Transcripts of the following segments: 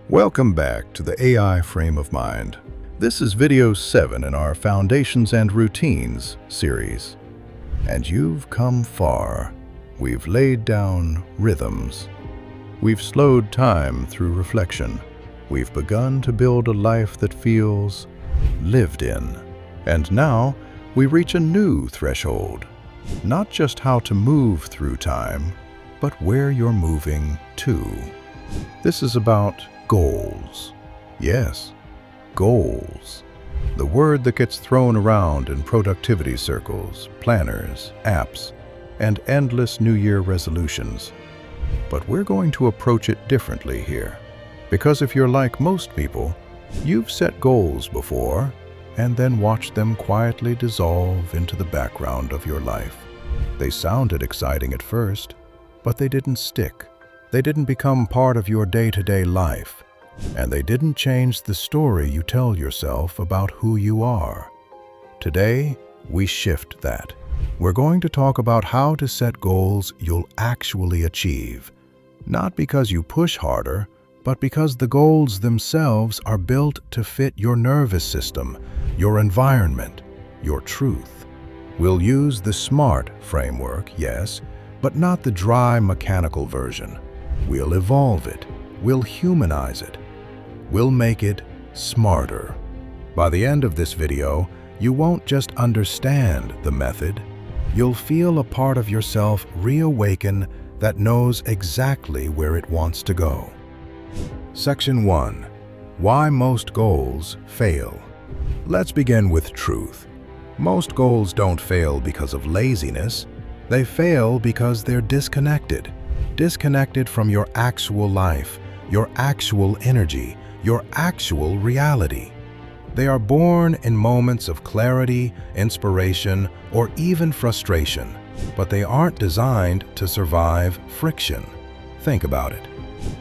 Welcome back to the AI Frame of Mind. This is video 7 in our Foundations and Routines series. And you've come far. We've laid down rhythms. We've slowed time through reflection. We've begun to build a life that feels lived in. And now we reach a new threshold. Not just how to move through time, but where you're moving to. This is about goals. Yes, goals. The word that gets thrown around in productivity circles, planners, apps, and endless New Year resolutions. But we're going to approach it differently here. Because if you're like most people, you've set goals before and then watched them quietly dissolve into the background of your life. They sounded exciting at first, but they didn't stick. They didn't become part of your day-to-day life, and they didn't change the story you tell yourself about who you are. Today, we shift that. We're going to talk about how to set goals you'll actually achieve, not because you push harder, but because the goals themselves are built to fit your nervous system, your environment, your truth. We'll use the SMART framework, yes, but not the dry, mechanical version. We'll evolve it. We'll humanize it. We'll make it smarter. By the end of this video, you won't just understand the method. You'll feel a part of yourself reawaken that knows exactly where it wants to go. Section 1. Why most goals fail. Let's begin with truth. Most goals don't fail because of laziness. They fail because they're disconnected. Disconnected from your actual life, your actual energy, your actual reality. They are born in moments of clarity, inspiration, or even frustration, but they aren't designed to survive friction. Think about it.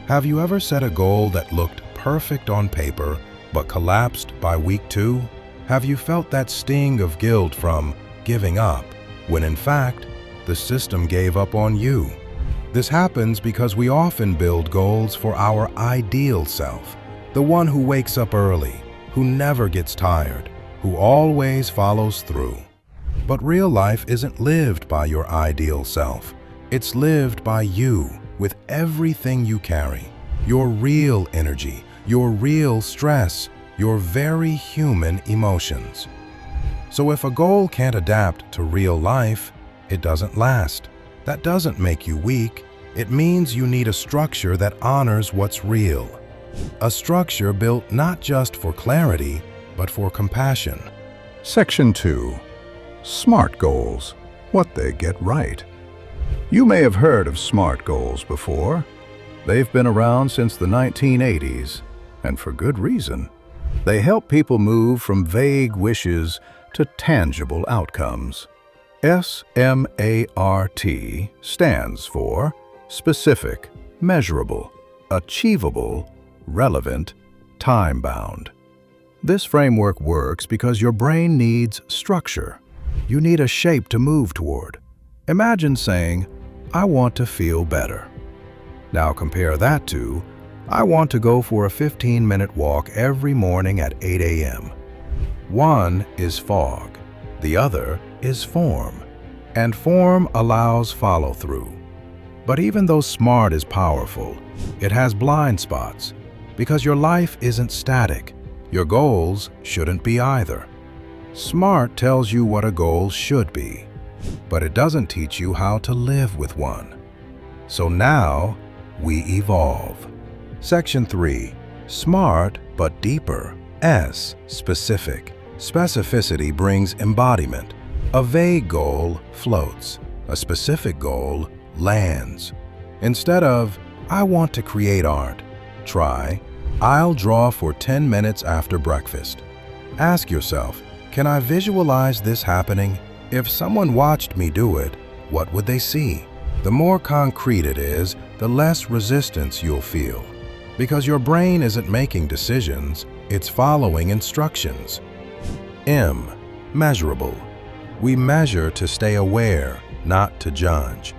Have you ever set a goal that looked perfect on paper, but collapsed by week 2? Have you felt that sting of guilt from giving up, when in fact, the system gave up on you? This happens because we often build goals for our ideal self, the one who wakes up early, who never gets tired, who always follows through. But real life isn't lived by your ideal self. It's lived by you, with everything you carry, your real energy, your real stress, your very human emotions. So if a goal can't adapt to real life, it doesn't last. That doesn't make you weak. It means you need a structure that honors what's real. A structure built not just for clarity, but for compassion. Section 2. SMART goals. What they get right. You may have heard of SMART goals before. They've been around since the 1980s, and for good reason. They help people move from vague wishes to tangible outcomes. SMART stands for specific, measurable, achievable, relevant, time-bound. This framework works because your brain needs structure. You need a shape to move toward. Imagine saying, I want to feel better. Now compare that to, I want to go for a 15-minute walk every morning at 8 a.m. One is fog. The other is form. And form allows follow-through. But even though SMART is powerful, it has blind spots. Because your life isn't static. Your goals shouldn't be either. SMART tells you what a goal should be, but it doesn't teach you how to live with one. So now, we evolve. Section 3. SMART but deeper. S. Specific. Specificity brings embodiment. A vague goal floats. A specific goal lands. Instead of, I want to create art, try, I'll draw for 10 minutes after breakfast. Ask yourself, can I visualize this happening? If someone watched me do it, what would they see? The more concrete it is, the less resistance you'll feel. Because your brain isn't making decisions, it's following instructions. M. Measurable. We measure to stay aware, not to judge.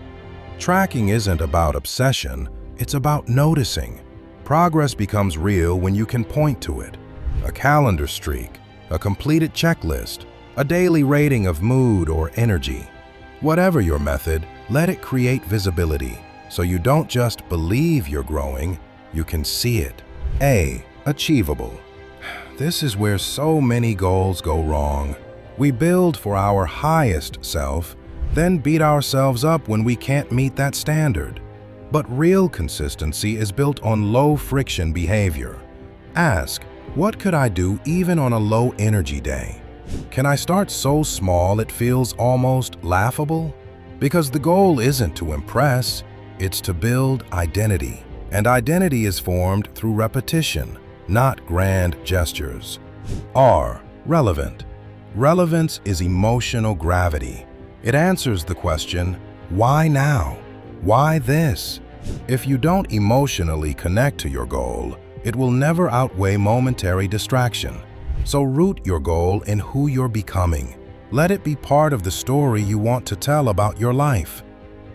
Tracking isn't about obsession, it's about noticing. Progress becomes real when you can point to it. A calendar streak, a completed checklist, a daily rating of mood or energy. Whatever your method, let it create visibility, so you don't just believe you're growing, you can see it. A. Achievable. This is where so many goals go wrong. We build for our highest self, then beat ourselves up when we can't meet that standard. But real consistency is built on low-friction behavior. Ask, what could I do even on a low-energy day? Can I start so small it feels almost laughable? Because the goal isn't to impress, it's to build identity. And identity is formed through repetition, not grand gestures. R. Relevant. Relevance is emotional gravity. It answers the question, why now? Why this? If you don't emotionally connect to your goal, it will never outweigh momentary distraction. So root your goal in who you're becoming. Let it be part of the story you want to tell about your life.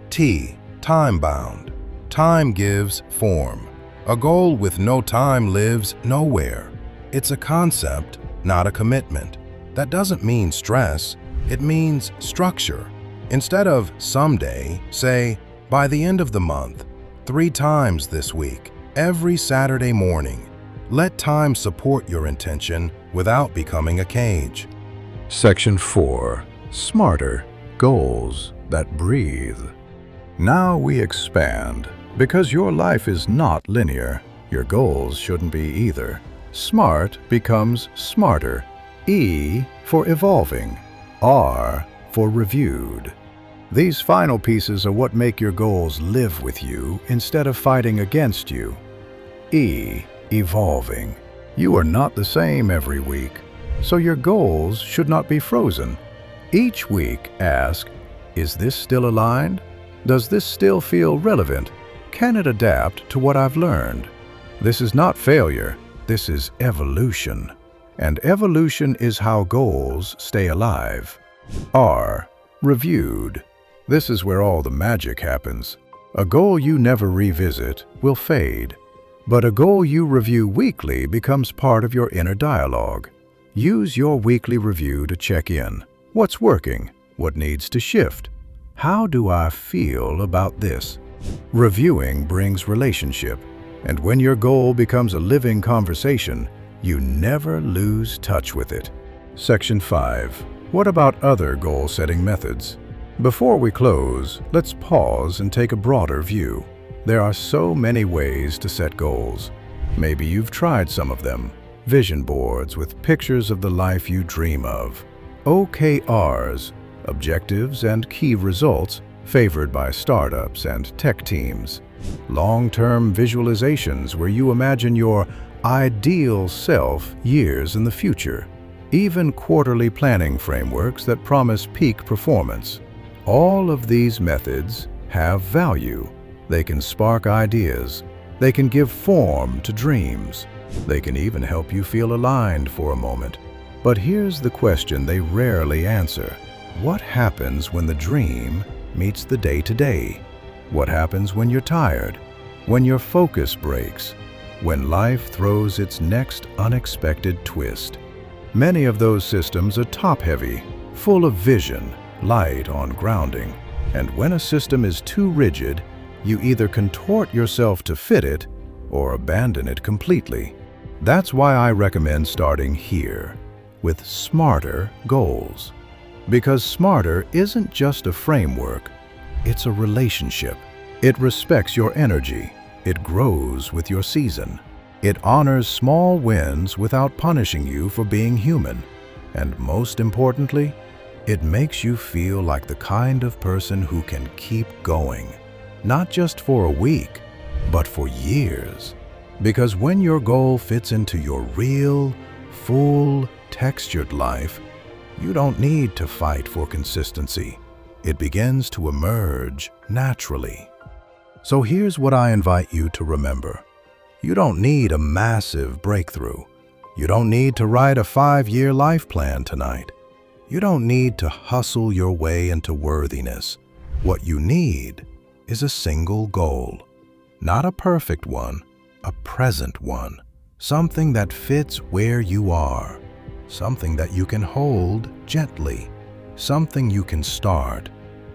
T. Time-bound. Time gives form. A goal with no time lives nowhere. It's a concept, not a commitment. That doesn't mean stress, it means structure. Instead of someday, say, by the end of the month, 3 times this week, every Saturday morning. Let time support your intention without becoming a cage. Section 4. Smarter Goals that Breathe. Now we expand. Because your life is not linear, your goals shouldn't be either. SMART becomes smarter. E for evolving. R for reviewed. These final pieces are what make your goals live with you instead of fighting against you. E. Evolving. You are not the same every week, so your goals should not be frozen. Each week ask, is this still aligned? Does this still feel relevant? Can it adapt to what I've learned? This is not failure, this is evolution. And evolution is how goals stay alive. R. Reviewed. This is where all the magic happens. A goal you never revisit will fade, but a goal you review weekly becomes part of your inner dialogue. Use your weekly review to check in. What's working? What needs to shift? How do I feel about this? Reviewing brings relationship, and when your goal becomes a living conversation, you never lose touch with it. Section 5. What about other goal-setting methods? Before we close, let's pause and take a broader view. There are so many ways to set goals. Maybe you've tried some of them. Vision boards with pictures of the life you dream of. OKRs, objectives and key results, favored by startups and tech teams. Long-term visualizations where you imagine your ideal self years in the future. Even quarterly planning frameworks that promise peak performance. All of these methods have value. They can spark ideas. They can give form to dreams. They can even help you feel aligned for a moment. But here's the question they rarely answer. What happens when the dream meets the day-to-day? What happens when you're tired? When your focus breaks? When life throws its next unexpected twist? Many of those systems are top-heavy, full of vision, light on grounding. And when a system is too rigid, you either contort yourself to fit it or abandon it completely. That's why I recommend starting here, with smarter goals. Because smarter isn't just a framework, it's a relationship. It respects your energy. It grows with your season. It honors small wins without punishing you for being human. And most importantly, it makes you feel like the kind of person who can keep going. Not just for a week, but for years. Because when your goal fits into your real, full, textured life, you don't need to fight for consistency. It begins to emerge naturally. So here's what I invite you to remember. You don't need a massive breakthrough. You don't need to write a 5-year life plan tonight. You don't need to hustle your way into worthiness. What you need is a single goal. Not a perfect one, a present one, something that fits where you are, something that you can hold gently, something you can start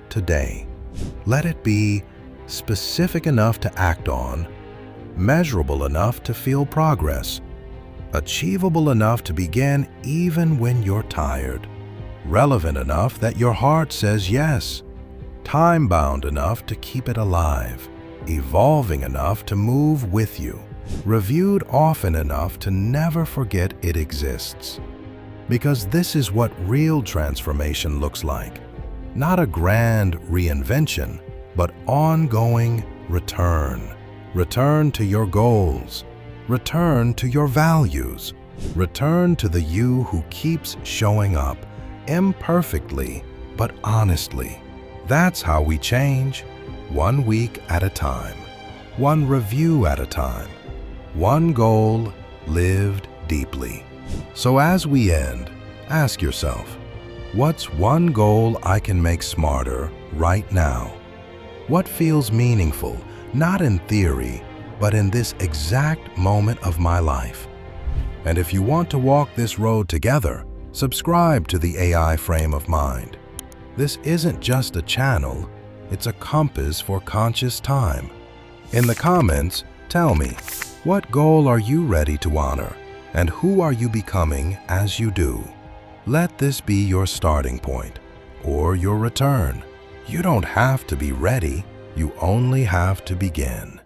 today. Let it be specific enough to act on, measurable enough to feel progress, achievable enough to begin even when you're tired, relevant enough that your heart says yes, time-bound enough to keep it alive, evolving enough to move with you, reviewed often enough to never forget it exists. Because this is what real transformation looks like. Not a grand reinvention, but ongoing return. Return to your goals. Return to your values. Return to the you who keeps showing up, imperfectly, but honestly. That's how we change, 1 week at a time, 1 review at a time, 1 goal lived deeply. So as we end, ask yourself, what's 1 goal I can make smarter right now? What feels meaningful, not in theory, but in this exact moment of my life? And if you want to walk this road together, subscribe to the AI Frame of Mind. This isn't just a channel, it's a compass for conscious time. In the comments, tell me, what goal are you ready to honor, and who are you becoming as you do? Let this be your starting point, or your return. You don't have to be ready, you only have to begin.